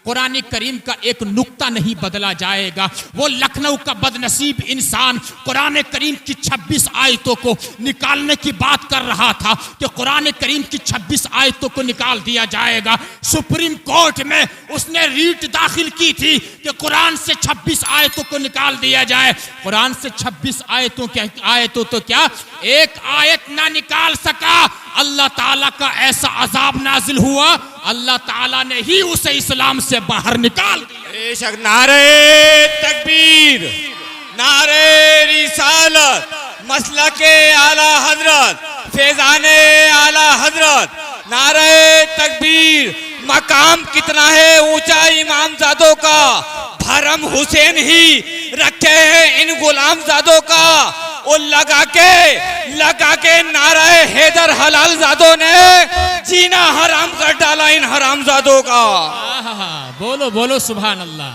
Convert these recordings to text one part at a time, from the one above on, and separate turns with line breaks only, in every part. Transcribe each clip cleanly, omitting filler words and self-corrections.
कुरान करीम का एक नुक्ता नहीं बदला जाएगा। वो लखनऊ का बदनसीब इंसान कुरान करीम की 26 आयतों को निकालने की बात कर रहा था कि कुरान करीम की 26 आयतों को निकाल दिया जाएगा। सुप्रीम कोर्ट में उसने रीट दाखिल की थी कि कुरान से 26 आयतों को निकाल दिया जाए। कुरान से 26 आयतों तो क्या, एक आयत ना निकाल सका। अल्लाह ताला का ऐसा अजाब नाजिल हुआ, अल्लाह ताला ने ही उसे इस्लाम से बाहर निकाल दिया।
बेशक नारे तकबीर, नारे रिसालत, मसलके आला हजरत, फैजाने आला हजरत, नारे तकबीर। मकाम कितना है ऊंचा इमामजादों का, भरम हुसैन ही रखे हैं इन गुलामजादों का। और लगा के नाराए हैदर हलालजादों ने जीना हराम कर डाला इन हरामजादों का।
बोलो बोलो सुभान अल्लाह।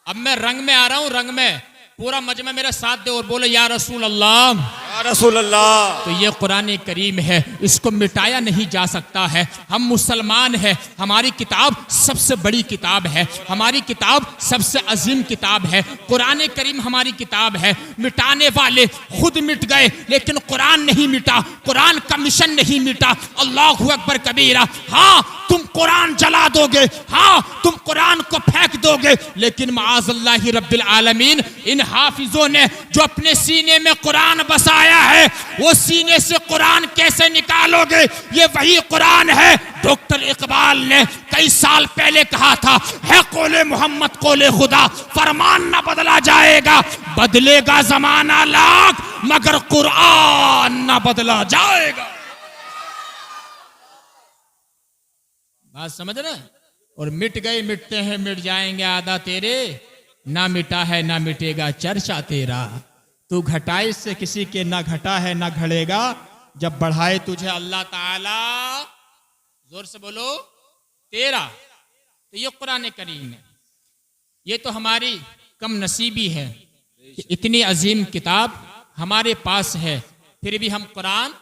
अब मैं रंग में आ रहा हूं, रंग में। पूरा मजमा मेरा साथ दे और बोलो या रसूल अल्लाह,
या रसूल अल्लाह।
तो ये कुरान करीम है, इसको मिटाया नहीं जा सकता है। हम मुसलमान हैं, हमारी किताब सबसे बड़ी किताब है, हमारी किताब सबसे अजीम किताब है। कुरान करीम हमारी किताब है। मिटाने वाले खुद मिट गए लेकिन कुरान नहीं मिटा, कुरान का मिशन नहीं मिटा। अल्लाहु अकबर कबीरा। हाँ तुम कुरान जला दोगे, हाँ तुम कुरान को फेंक दोगे, लेकिन माअज़ल्लाहि रब्बिल आलमीन इन हाफिजों ने जो अपने सीने में कुरान बसाया है, वो सीने से कुरान कैसे निकालोगे? ये वही कुरान है। डॉक्टर इकबाल ने कई साल पहले कहा था, है कौले मोहम्मद कौले खुदा, फरमान न बदला जाएगा, बदलेगा जमाना लाख मगर कुरान न बदला जाएगा। बात समझ रहे? और मिट गए मिटते हैं, मिट जाएंगे आदा तेरे, ना मिटा है ना मिटेगा चर्चा तेरा। तू घटाई से किसी के ना घटा है ना घड़ेगा, जब बढ़ाए तुझे अल्लाह ताला, जोर से बोलो, तेरा। तो ये कुरान करीम है, ये तो हमारी कम नसीबी है कि इतनी अजीम किताब हमारे पास है, फिर भी हम कुरान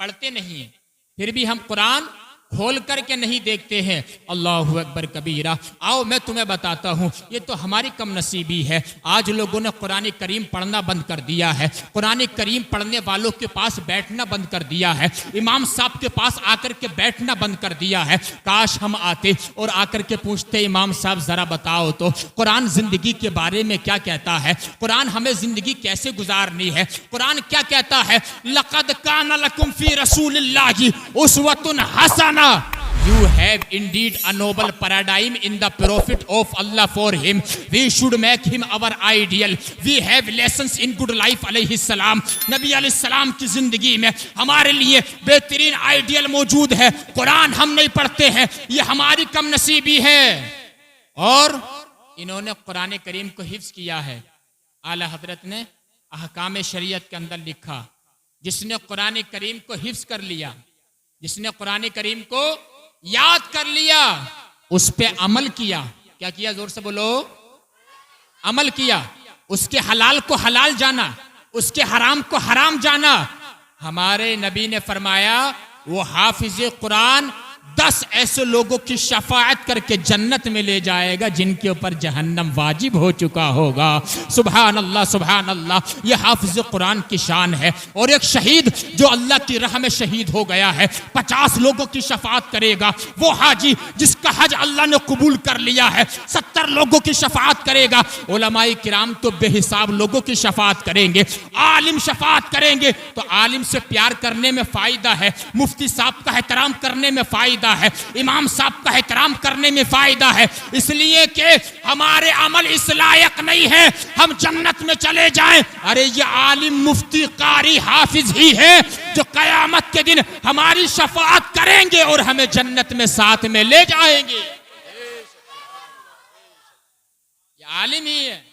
पढ़ते नहीं हैं, फिर भी हम कुरान खोल करके नहीं देखते हैं। अल्लाहु अकबर कबीरा। आओ मैं तुम्हें बताता हूँ, ये तो हमारी कम नसीबी है। आज लोगों ने कुरान करीम पढ़ना बंद कर दिया है, कुरान करीम पढ़ने वालों के पास बैठना बंद कर दिया है, इमाम साहब के पास आकर के बैठना बंद कर दिया है। काश हम आते और आकर के पूछते, इमाम साहब जरा बताओ तो कुरान जिंदगी के बारे में क्या कहता है, कुरान हमें जिंदगी कैसे गुजारनी है, कुरान क्या कहता है? लक़द कान लकुम फी रसूलिल्लाहि उस्वतुन हसना। You have indeed a noble paradigm in the prophet of Allah. For him we should make him our ideal. We have lessons in good life अलैहि सलाम। नबी अलैहि सलाम की जिंदगी में हमारे लिए बेहतरीन आइडियल मौजूद है। कुरान हम नहीं पढ़ते हैं, ये हमारी कम नसीबी है। और इन्होंने कुरान करीम को हिफ्ज किया है। आला हजरत ने अहकाम शरीयत के अंदर लिखा, जिसने कुरान करीम को हिफ्ज कर लिया, जिसने कुरान करीम को याद कर लिया, उस पे अमल किया। क्या किया? जोर से बोलो। अमल किया। उसके हलाल को हलाल जाना, उसके हराम को हराम जाना। हमारे नबी ने फरमाया, वो हाफिज कुरान 10 ऐसे लोगों की शफाअत करके जन्नत में ले जाएगा जिनके ऊपर जहन्नम वाजिब हो चुका होगा। सुभान अल्लाह, सुभान अल्लाह। ये हाफिज कुरान की शान है। और एक शहीद जो अल्लाह की राह में शहीद हो गया है, 50 लोगों की शफाअत करेगा। वो हाजी जिसका हज अल्लाह ने कबूल कर लिया है, 70 लोगों की शफाअत करेगा। उलमाए किराम तो बेहिसाब लोगों की शफाअत करेंगे। आलिम शफाअत करेंगे तो आलिम से प्यार करने में फायदा है, मुफ्ती साहब का एहतराम करने में फायदा है, इमाम साहब का एहतराम करने में फायदा है। इसलिए कि हमारे अमल इस लायक नहीं है हम जन्नत में चले जाएं। अरे ये आलिम, मुफ्ती, कारी, हाफिज ही है जो कयामत के दिन हमारी शफाअत करेंगे और हमें जन्नत में साथ में ले जाएंगे। ये आलिम ही है,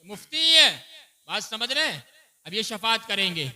मुफ्ती ही है। बात समझ रहे हैं? अब ये शफाअत करेंगे,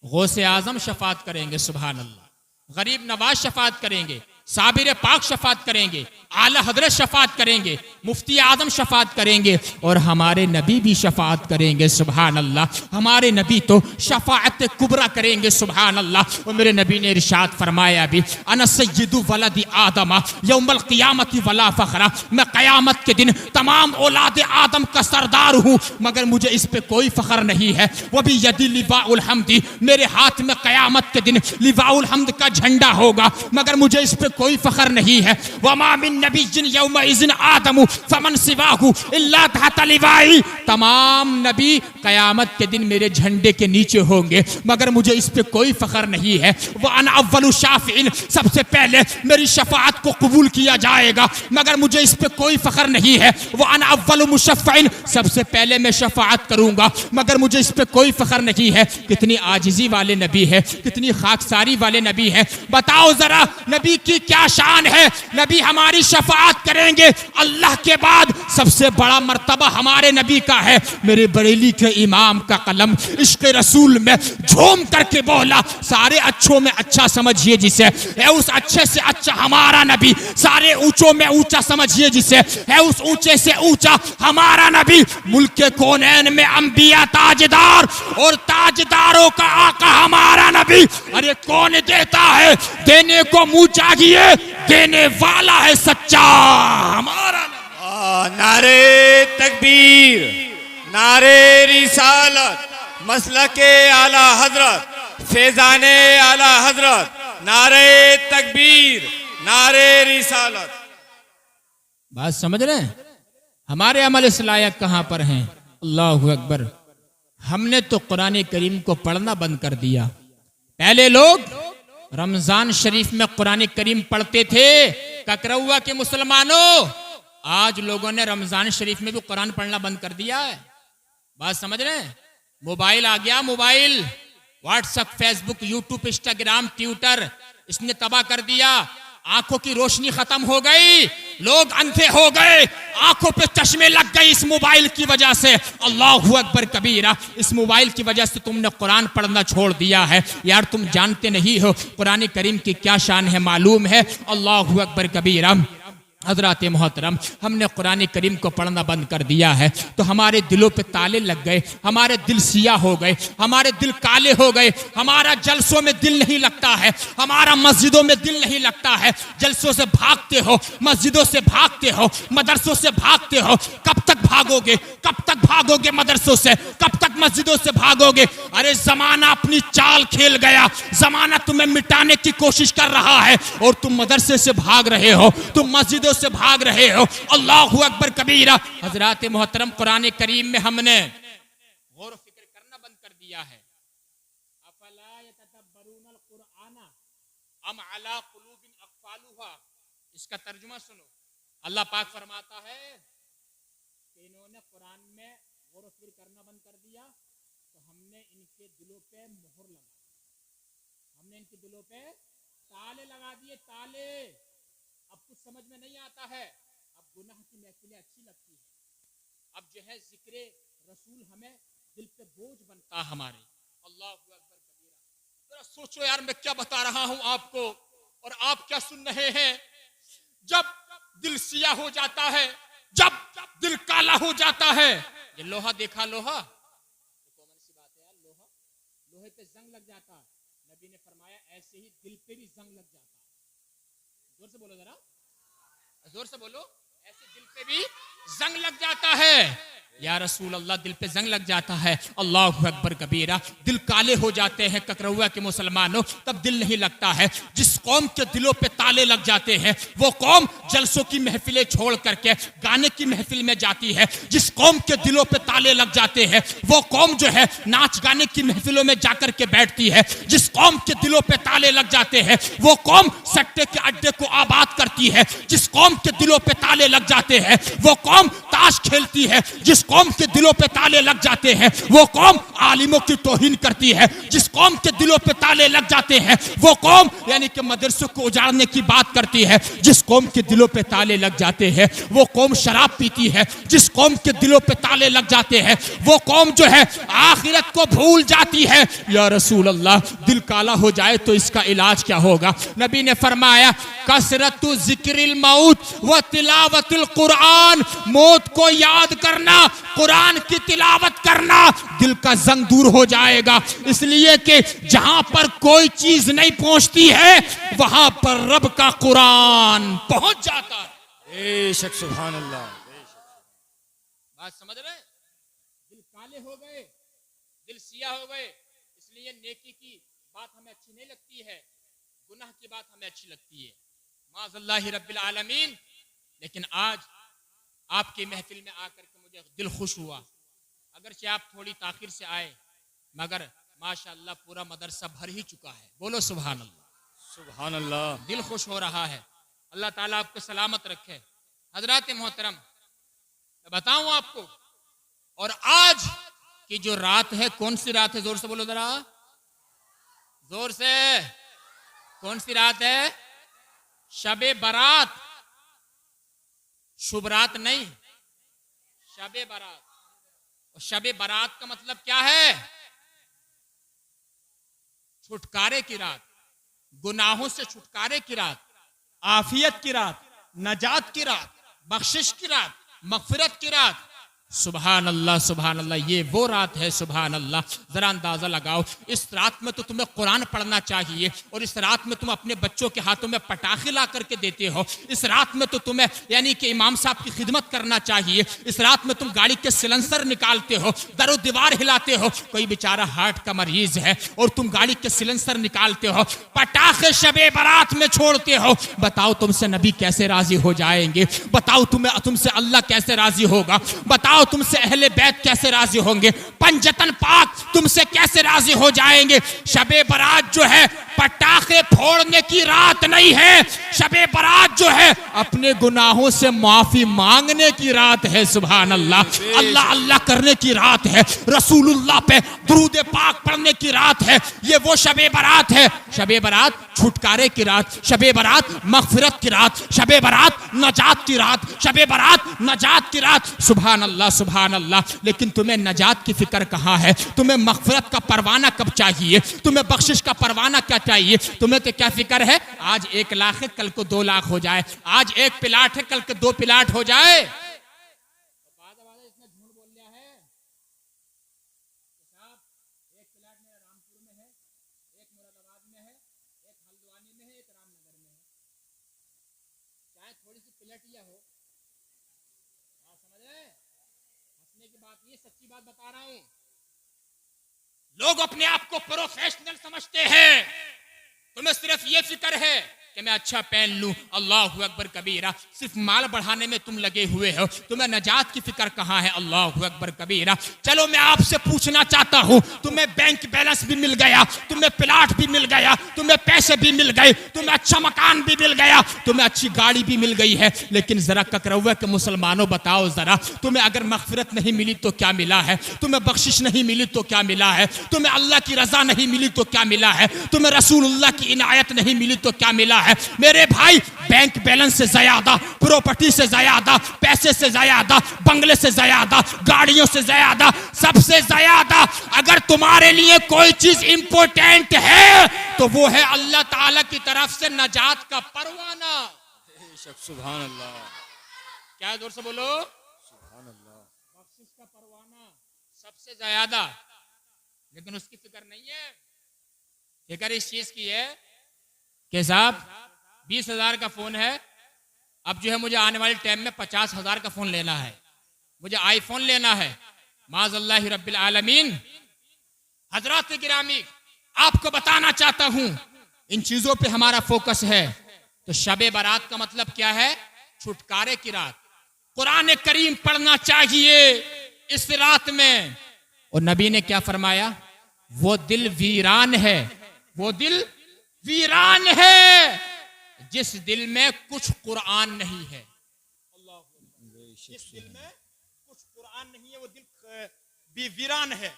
गौसे आजम शफाअत करेंगे, सुभान अल्लाह। गरीब नवाज शफाअत करेंगे, साबिर पाक शफात करेंगे, आला हजरत शफात करेंगे, मुफ्ती आजम शफात करेंगे और हमारे नबी भी शफात करेंगे। सुभान अल्लाह, हमारे नबी तो शफाअत कुबरा करेंगे। सुभान अल्लाह। और मेरे नबी ने इरशाद फरमाया भी, अना सय्यदु वलदी आदम यौमल क़ियामति वला फ़ख्रा, मैं क़यामत के दिन तमाम औलाद आदम का सरदार हूँ मगर मुझे इस पे कोई फ़ख्र नहीं है। वो भी यदि लिवाउल हम्दी, मेरे हाथ में क़यामत के दिन लिवाउल हम्द का झंडा होगा मगर मुझे इस पे कोई फ़ख्र नहीं है। वमा मिन नबिय्यिन यौमइज़िन आदम फमन सिवाहु इल्ला तहता लिवाई, तमाम नबी क़यामत के दिन मेरे झंडे के नीचे होंगे मगर मुझे इस पे कोई फ़ख्र नहीं है। वह अना अव्वलु शाफ़िईन, सबसे पहले मेरी शफाअत को कबूल किया जाएगा मगर मुझे इस पे कोई फ़ख्र नहीं है। वह अना अव्वलु मुशफ़्फ़ईन, सबसे पहले मैं शफाअत करूंगा मगर मुझे इस पे कोई फ़ख्र नहीं है। कितनी आजिज़ी वाले नबी है, कितनी खाकसारी वाले नबी है। बताओ जरा नबी की क्या शान है। नबी हमारी शफाअत करेंगे, अल्लाह के बाद सबसे बड़ा मर्तबा हमारे नबी का है। मेरे बरेली के इमाम का कलम इश्क़ रसूल में झूम करके बोला, सारे अच्छों में अच्छा समझिए जिसे, है उस अच्छे से अच्छा हमारा नबी। सारे ऊंचों में ऊंचा समझिए जिसे, है उस ऊंचे से ऊंचा हमारा नबी। मुल्क के कोनैन में अंबिया ताजदार और ताजदारों का आका हमारा नबी। अरे कौन देता है, देने को मुंह चाहिए, देने वाला है सच्चा हमारा नबी।
नारे तकबीर, नारे रिसालत, मसलके आला हजरत, फैजाने आला हजरत, नारे तकबीर, नारे रिसालत।
बात समझ रहे हैं? हमारे अमल इस लायक कहां पर हैं? अल्लाहु अकबर। हमने तो कुरान करीम को पढ़ना बंद कर दिया। पहले लोग रमजान शरीफ में कुरान करीम पढ़ते थे। ककरौआ के मुसलमानों, आज लोगों ने रमजान शरीफ में भी कुरान पढ़ना बंद कर दिया है। बात समझ रहे हैं? मोबाइल आ गया, mobile, WhatsApp, Facebook, YouTube, Instagram, Twitter, इसने तबाह कर दिया। आंखों की रोशनी खत्म हो गई, लोग अंधे हो गए, आंखों पे चश्मे लग गए इस मोबाइल की वजह से। अल्लाहु अकबर कबीरा। इस मोबाइल की वजह से तुमने कुरान पढ़ना छोड़ दिया है। यार तुम जानते नहीं हो कुरान करीम की क्या शान है, मालूम है? अल्लाहु अकबर कबीरा। हजरात मोहतरम, हमने कुरान करीम को पढ़ना बंद कर दिया है तो हमारे दिलों पे ताले लग गए, हमारे दिल सिया हो गए, हमारे दिल काले हो गए। हमारा जलसों में दिल नहीं लगता है, हमारा मस्जिदों में दिल नहीं लगता है। जलसों से भागते हो, मस्जिदों से भागते हो, मदरसों से भागते हो। कब तक भागोगे, कब तक भागोगे मदरसों से, कब तक मस्जिदों से भागोगे? अरे जमाना अपनी चाल खेल गया, जमाना तुम्हें मिटाने की कोशिश कर रहा है और तुम मदरसे से भाग रहे हो, तुम मस्जिदों से भाग रहे हो। अल्लाहु अकबर कबीरा। हजरात मोहतरम, कुरान करीम में हमने गौर फिक्र करना बंद कर दिया है। अफला यतदब्बरूनल कुरान अम अला कुलूबिन अक़फ़ालुहा, इसका तर्जुमा सुनो। अल्लाह पाक फरमाता है कि इन्होंने कुरान में गौर फिक्र करना बंद कर दिया तो हमने इनके दिलों पे मोहर लगा, हमने इनके दिलों पे ताले लगा दिए, ताले। अब कुछ समझ में नहीं आता है, अब गुनाह की महफिलें अच्छी लगती है, अब जो है जिक्र रसूल हमें दिल पे बोझ बनता है हमारे। अल्लाहु अकबर कबीरा। जरा सोचो यार, मैं क्या बता रहा हूं आपको और आप क्या सुन रहे हैं। जब दिल सिया हो जाता है, जब दिल काला हो जाता है, ये लोहा देखा, लोहा तो कॉमन सी बात है यार, लोहा, लोहे पे जंग लग जाता है। नबी ने फरमाया ऐसे ही दिल पे भी जंग लग जाता है। जोर से बोलो, जरा जोर से बोलो, ऐसे दिल पे भी जंग लग जाता है। या रसूल अल्लाह, दिल पे जंग लग जाता है। अल्लाहु अकबर कबीरा। दिल काले हो जाते हैं ककरौआ के मुसलमानों, तब दिल नहीं लगता है। जिस कौम के दिलों पे ताले लग जाते हैं वो कौम जलसों की महफिलें छोड़ करके गाने की महफिल में जाती है। जिस कौम के दिलों पे ताले लग जाते हैं वो कौम जो है नाच गाने की महफिलों में जाकर के बैठती है। जिस कौम के दिलों पे ताले लग जाते हैं वो कौम सट्टे के अड्डे को आबाद करती है। जिस कौम के दिलों पे ताले लग जाते हैं वो कौम ताश खेलती है। जिस कौम के दिलों पे ताले लग जाते हैं वो कौम आलिमों की तौहीन करती है, जिस कौम के दिलों पे ताले लग जाते हैं वो कौम यानी कि मदरसों को उजाड़ने की बात करती है, जिस कौम के दिलों पे ताले लग जाते हैं वो कौम शराब पीती है, जिस कौम के दिलों पे ताले लग जाते हैं वो कौम जो है आखिरत को भूल जाती है। या रसूल अल्लाह, दिल काला हो जाए तो इसका इलाज क्या होगा? नबी ने फरमाया कसरतु जिक्रिल मौत व तिलावतिल कुरान, मौत को याद करना, कुरान की तिलावत करना, दिल का जंग दूर हो जाएगा। इसलिए कि जहां पर कोई चीज नहीं पहुंचती है वहां पर रब का कुरान पहुंच जाता है।
बेशक सुभान अल्लाह।
बात समझ रहे? दिल काले हो गए, दिल सिया हो गए, इसलिए नेकी की बात हमें अच्छी नहीं लगती है, गुनाह की बात हमें अच्छी लगती है। माज़ल्लाहि रब्बिल आलमीन। लेकिन आज आपकी महफिल में आकर के मुझे दिल खुश हुआ, अगरचे आप थोड़ी ताखिर से आए मगर माशाअल्लाह पूरा मदरसा भर ही चुका है। बोलो सुभान अल्लाह।
सुभान अल्लाह।
दिल खुश हो रहा है। अल्लाह ताला आपको सलामत रखे। हजरात मोहतरम, मैं बताऊं आपको, और आज की जो रात है, कौन सी रात है? जोर से बोलो जरा, जोर से। कौन सी रात है? शबे बारात। शुभ रात नहीं, शबे बारात। और शबे बारात का मतलब क्या है? छुटकारे की रात, गुनाहों से छुटकारे की रात, आफियत की रात, नजात की रात, बख्शिश की रात, मगफिरत की रात। सुभान अल्लाह, सुभान अल्लाह, ये वो रात है। सुभान अल्लाह। जरा अंदाजा लगाओ, इस रात में तो तुम्हें कुरान पढ़ना चाहिए और इस रात में तुम अपने बच्चों के हाथों में पटाखे ला करके देते हो। इस रात में तो तुम्हें यानी कि इमाम साहब की खिदमत करना चाहिए। इस रात में तुम गाड़ी के सिलेंसर निकालते हो, दरो दीवार हिलाते हो। कोई बेचारा हार्ट का मरीज है और तुम गाड़ी के सिलेंसर निकालते हो, पटाखे शबे बारात में छोड़ते हो। बताओ तुमसे नबी कैसे राजी हो जाएंगे? बताओ तुमसे अल्लाह कैसे राजी होगा? बताओ तुमसे अहले बैत कैसे राजी होंगे? पंजतन पाक तुमसे कैसे राजी हो जाएंगे? शबे बारात जो है पटाखे फोड़ने की रात नहीं है। शबे बारात जो है अपने गुनाहों से माफी मांगने की रात है। सुभान अल्लाह। अल्लाह अल्लाह करने की रात है, रसूलुल्लाह पे दुरूद पाक पढ़ने की रात है। ये वो शबे बारात है। शबे बारात छुटकारे की रात, शबे बारात मगफिरत की रात, शबे बारात नजात की रात, शबे बारात नजात की रात। सुभान अल्लाह, सुभान अल्लाह। लेकिन तुम्हें नजात की फिक्र कहाँ है? तुम्हें मगफिरत का परवाना कब चाहिए? तुम्हें बख्शिश का परवाना क्या चाहिए? तुम्हें तो क्या फिक्र है? आज 1 लाख है, कल को 2 लाख हो जाए। आज 1 प्लाट है, कल को 2 प्लाट हो जाए। इसने झूठ बोल लिया है साहब। 1 प्लाट मेरा रामपुर में है, 1 मुरादाबाद में है, 1 हल्द्वानी में है, 1 रामनगर में है। चाहे थोड़ी सी प्लेटिया हो, समझ रहे? हंसने की बात नहीं, सच्ची बात बता रहा हूं। लोग अपने आप को प्रोफेशनल समझते हैं। तुम्हें सिर्फ ये फिक्र है कि मैं अच्छा पहन लूं, अल्लाहु अकबर कबीरा। सिर्फ माल बढ़ाने में तुम लगे हुए हो, तुम्हें नजात की फिक्र कहां है? अल्लाहु अकबर कबीरा। चलो मैं आपसे पूछना चाहता हूं, तुम्हें बैंक बैलेंस भी मिल गया, तुम्हें प्लाट भी मिल गया, तुम्हें पैसे भी मिल गए, तुम्हें अच्छा मकान भी मिल गया, तुम्हें अच्छी गाड़ी भी मिल गई है, लेकिन जरा ककरौआ के मुसलमानों बताओ जरा, तुम्हें अगर मगफिरत नहीं मिली तो क्या मिला है? तुम्हें बख्शिश नहीं मिली तो क्या मिला है? तुम्हें अल्लाह की रजा नहीं मिली तो क्या मिला है? तुम्हें रसूलुल्लाह की इनायत नहीं मिली तो क्या मिला है? मेरे भाई, बैंक बैलेंस से ज्यादा, प्रॉपर्टी से ज्यादा, पैसे से ज्यादा, बंगले से ज्यादा, गाड़ियों से ज्यादा, सबसे ज्यादा अगर तुम्हारे लिए कोई चीज इंपॉर्टेंट है तो वो है अल्लाह ताला की तरफ से नजात का परवाना।
सुभान अल्लाह।
क्या है? जोर से बोलो।
सुभान अल्लाह।
बख्शिश का परवाना सबसे ज्यादा, लेकिन उसकी फिक्र नहीं है। फिक्र इस चीज की है कि साहब 20,000 का फोन है, अब जो है मुझे आने वाले टाइम में 50,000 का फोन लेना है, मुझे आईफोन लेना है। माज़ल्लाहि रब्बिल आलमीन। हजरात गिरामी, आपको बताना चाहता हूं, इन चीजों पे हमारा फोकस है। तो शबे बारात का मतलब क्या है? छुटकारे की रात। कुरान करीम पढ़ना चाहिए इस रात में। और नबी ने क्या फरमाया? वो दिल वीरान है, वो दिल वीरान है जिस दिल में कुछ कुरान नहीं है। जिस दिल में कुछ कुरान नहीं है वो दिल वीरान है,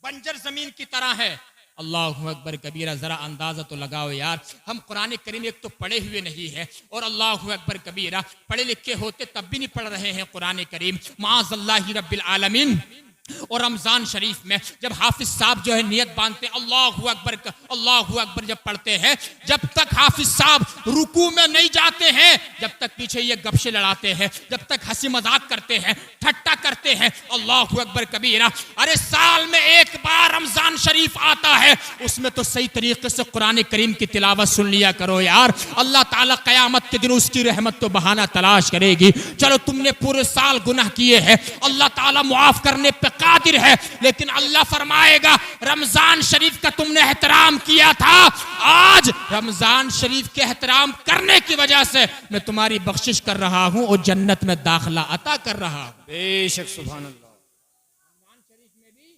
बंजर जमीन की तरह है। अल्लाहु अकबर कबीरा। जरा अंदाजा तो लगाओ यार, हम कुरान करीम एक तो पढ़े हुए नहीं है, और अल्लाहु अकबर कबीरा पढ़े लिखे होते तब भी नहीं पढ़ रहे हैं कुरान करीम, माअज़ल्लाहि रब्बिल आलमीन। और रमजान शरीफ में जब हाफिज साहब जो है नियत बांधते अल्लाहु अकबर जब पढ़ते हैं, जब तक हाफिज साहब रुकू में नहीं जाते हैं, जब तक पीछे ये गपशे लड़ाते हैं, जब तक हंसी मजाक करते हैं, ठट्टा करते हैं, अल्लाहु अकबर कबीरा। अरे साल में एक बार रमजान शरीफ आता है, उसमें तो सही तरीके से कुरान करीम की तिलावत सुन लिया करो यार। अल्लाह ताला कयामत के दिन उसकी रहमत तो बहाना तलाश करेगी। चलो तुमने पूरे साल गुनाह किए हैं, अल्लाह ताला मुआफ करने पे कादिर है, लेकिन अल्लाह फरमाएगा रमजान शरीफ का तुमने एहतराम किया था, आज रमजान शरीफ के एहतराम करने की वजह से मैं तुम्हारी बख्शिश कर रहा हूं और जन्नत में दाखिला अता कर रहा हूं।
बेशक सुभान अल्लाह।
रमजान शरीफ में भी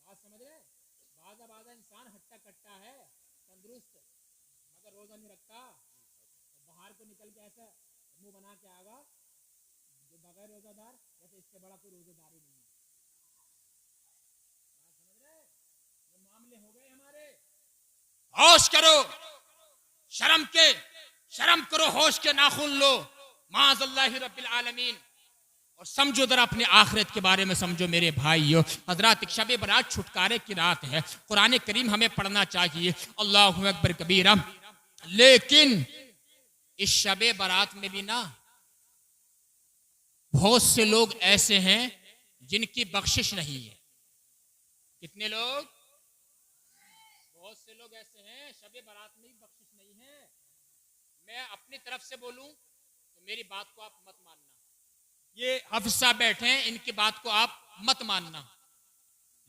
बात समझ रहे, बाज़ा इंसान हट्टा कट्टा है, तंदुरुस्त, मगर रोजा नहीं रखता, बाहर को निकल के ऐसा मुंह बना के आएगा जो बगैर रोजादार, जैसे इससे बड़ा कोई रोजेदार ही नहीं है। होश करो, शर्म करो, होश के नाखून लो, माअज़ल्लाहि रब्बिल आलमीन। और समझो जरा अपने आखिरत के बारे में समझो मेरे भाइयों। हजरत शब बरात छुटकारे की रात है, कुरान करीम हमें पढ़ना चाहिए, अल्लाहु अकबर कबीरा। लेकिन इस शब बरात में भी ना बहुत से लोग ऐसे हैं जिनकी बख्शिश नहीं है। कितने लोग? बहुत से लोग ऐसे हैं शबे बारात में भी बख्शिश नहीं है। मैं अपनी तरफ से बोलूं तो मेरी बात को आप मत मानना, ये हाफिज साहब बैठे हैं इनकी बात को आप मत मानना,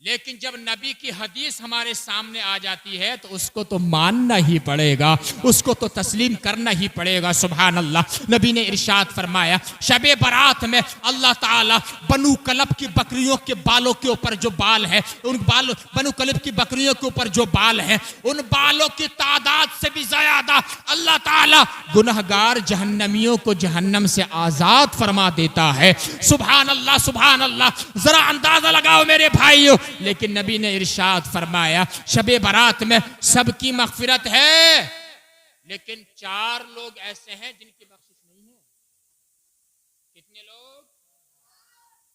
लेकिन जब नबी की हदीस हमारे सामने आ जाती है तो उसको तो मानना ही पड़ेगा, उसको तो तस्लीम करना ही पड़ेगा। सुभान अल्लाह। नबी ने इरशाद फरमाया शबे बारात में अल्लाह ताला बनु कलब की बकरियों के बालों के ऊपर जो बाल है, उन बालों बनु कलब की बकरियों के ऊपर जो बाल हैं, उन बालों की तादाद से भी ज्यादा अल्लाह ताला गुनहगार जहन्नमियों को जहन्नम से आजाद फरमा देता है। सुभान अल्लाह, सुभान अल्लाह। जरा अंदाजा लगाओ मेरे भाइयों। लेकिन नबी ने इरशाद फरमाया शबे बारात में सबकी मगफिरत है, लेकिन 4 लोग ऐसे हैं जिनकी बख्शिश नहीं है। कितने लोग?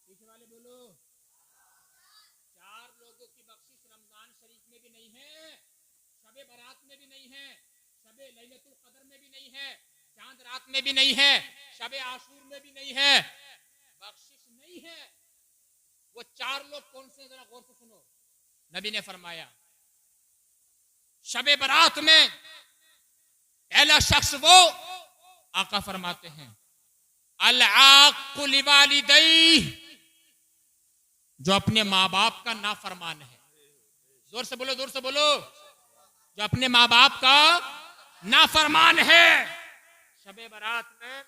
पीछे वाले बोलो। 4 लोगों की बख्शिश रमजान शरीफ में भी नहीं है, शबे बारात में भी नहीं है, शबे लैलतुल कदर में भी नहीं है, चांद रात में भी नहीं है, शबे आशूर में भी नहीं है, बख्शिश नहीं है। वो 4 लोग कौन से? जरा गौर से सुनो। नबी ने फरमाया शबे बारात में पहला शख्स वो, आका फरमाते हैं अल आक़ु लिवालिदैहि, जो अपने माँ बाप का नाफरमान है। जोर से बोलो, जोर से बोलो। जो अपने माँ बाप का नाफरमान है, शबे बारात में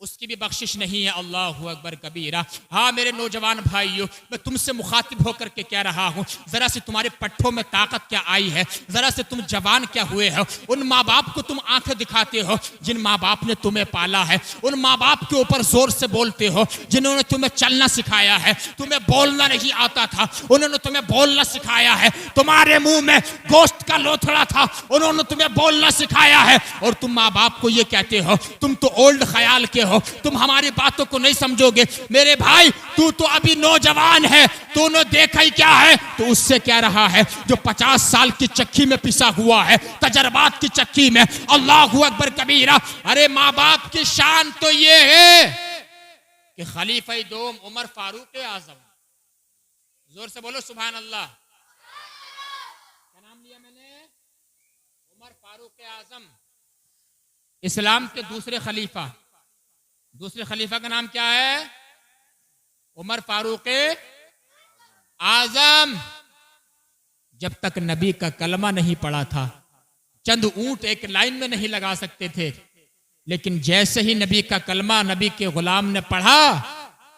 उसकी भी बख्शिश नहीं है। अल्लाहु अकबर कबीरा। हाँ मेरे नौजवान भाइयों, मैं तुमसे मुखातिब होकर के कह रहा हूँ, जरा से तुम्हारे पट्टों में ताकत क्या आई है, जरा से तुम जवान क्या हुए हो। उन माँ बाप को तुम आंखें दिखाते हो जिन माँ बाप ने तुम्हें पाला है, उन माँ बाप के ऊपर जोर से बोलते हो जिन्होंने तुम्हें चलना सिखाया है, तुम्हें बोलना नहीं आता था, उन्होंने तुम्हें बोलना सिखाया है, तुम्हारे मुंह में गोश्त का लोथड़ा था, उन्होंने तुम्हें बोलना सिखाया है, और तुम माँ बाप को ये कहते हो तुम तो ओल्ड ख्याल के हो, तुम हमारी बातों को नहीं समझोगे। मेरे भाई तू तो अभी नौजवान है, तूने देखा ही क्या है, तो उससे कह रहा है जो 50 साल की चक्की में पिसा हुआ है, तजर्बात की चक्की में। अल्लाहु अकबर कबीरा। अरे माँ बाप की शान तो ये है कि खलीफा दोम उमर फारूक आजम, जोर से बोलो सुभान अल्लाह। क्या नाम लिया मैंने? उमर फारूक आजम, इस्लाम के दूसरे खलीफा। दूसरे खलीफा का नाम क्या है? उमर फारूक आजम। जब तक नबी का कलमा नहीं पढ़ा था, चंद ऊंट एक लाइन में नहीं लगा सकते थे, लेकिन जैसे ही नबी का कलमा नबी के गुलाम ने पढ़ा,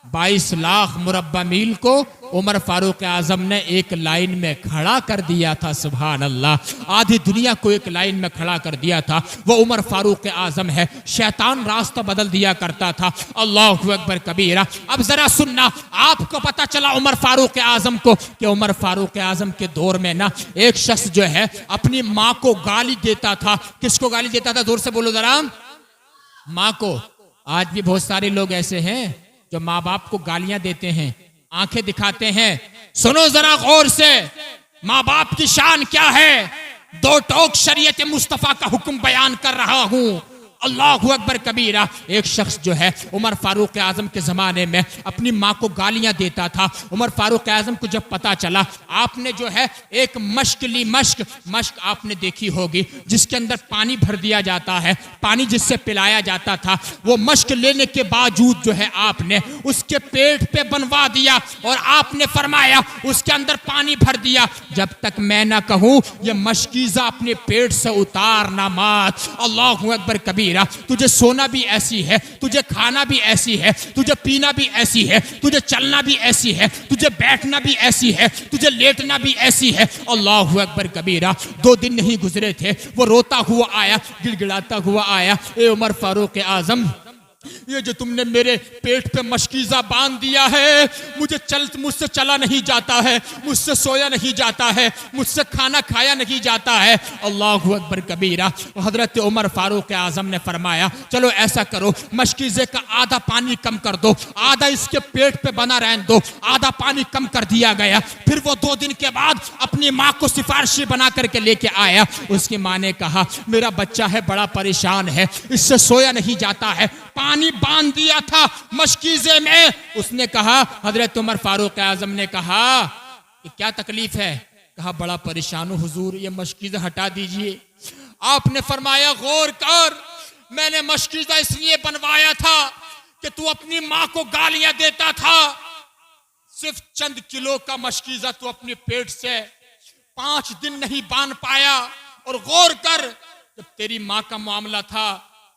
22 लाख मुरब्बा मील को उमर फारूक आजम ने एक लाइन में खड़ा कर दिया था। सुभान अल्लाह। आधी दुनिया को एक लाइन में खड़ा कर दिया था। वो उमर फारूक आजम है। शैतान रास्ता बदल दिया करता था। अल्लाहु अकबर कबीरा। अब जरा सुनना, आपको पता चला उमर फारूक आजम को कि उमर फारूक आजम के दौर में ना एक शख्स जो है अपनी माँ को गाली देता था। किसको गाली देता था? जोर से बोलो जरा। माँ को। आज भी बहुत सारे लोग ऐसे हैं जो माँ बाप को गालियां देते हैं, आंखें दिखाते हैं। सुनो जरा गौर से, माँ बाप की शान क्या है। दो टोक शरीयत मुस्तफा का हुक्म बयान कर रहा हूं। अल्लाहु अकबर कबीरा। एक शख्स जो है उमर फारूक आजम के जमाने में अपनी माँ को गालियां देता था। उमर फारूक आजम को जब पता चला, आपने जो है एक मश्क ली। मश्क आपने देखी होगी, जिसके अंदर पानी भर दिया जाता है, पानी जिससे पिलाया जाता था। वो मश्क लेने के बावजूद जो है आपने उसके पेट पे बनवा दिया और आपने फरमाया उसके अंदर पानी भर दिया, जब तक मैं ना कहूं ये मशकीजा अपने पेट से उतारना मत। अल्लाहु अकबर कबीरा। तुझे सोना भी ऐसी है, तुझे खाना भी ऐसी है, तुझे पीना भी ऐसी है, तुझे चलना भी ऐसी है, तुझे बैठना भी ऐसी है, तुझे लेटना भी ऐसी है। अल्लाहु अकबर कबीरा। 2 दिन नहीं गुजरे थे, वो रोता हुआ आया, गिड़गिड़ाता हुआ आया। ए उमर फारूक आजम, ये जो तुमने मेरे पेट पे मशकीजा बांध दिया है, मुझसे चला नहीं जाता है, मुझसे सोया नहीं जाता है, मुझसे खाना खाया नहीं जाता है। अल्लाहु अकबर कबीरा। हजरत उमर फारूक आजम ने फरमाया, चलो ऐसा करो, मशकीजे का आधा पानी कम कर दो, आधा इसके पेट पे बना रहने दो। आधा पानी कम कर दिया गया। फिर वो 2 दिन के बाद अपनी माँ को सिफारिशी बना करके लेके आया। उसकी माँ ने कहा, मेरा बच्चा है, बड़ा परेशान है, इससे सोया नहीं जाता है, पानी बांध दिया था मशकीजे में। उसने कहा, हजरत उमर फारूक आजम ने कहा कि क्या तकलीफ है? कहा, बड़ा परेशान हूं हुजूर, ये मशकीजा हटा दीजिए। आपने फरमाया, गौर कर, मैंने मशकीजा इसलिए बनवाया था कि तू अपनी माँ को गालियां देता था। सिर्फ चंद किलो का मशकीजा तू अपने पेट से 5 दिन नहीं बांध पाया। और गौर कर, जब तेरी माँ का मामला था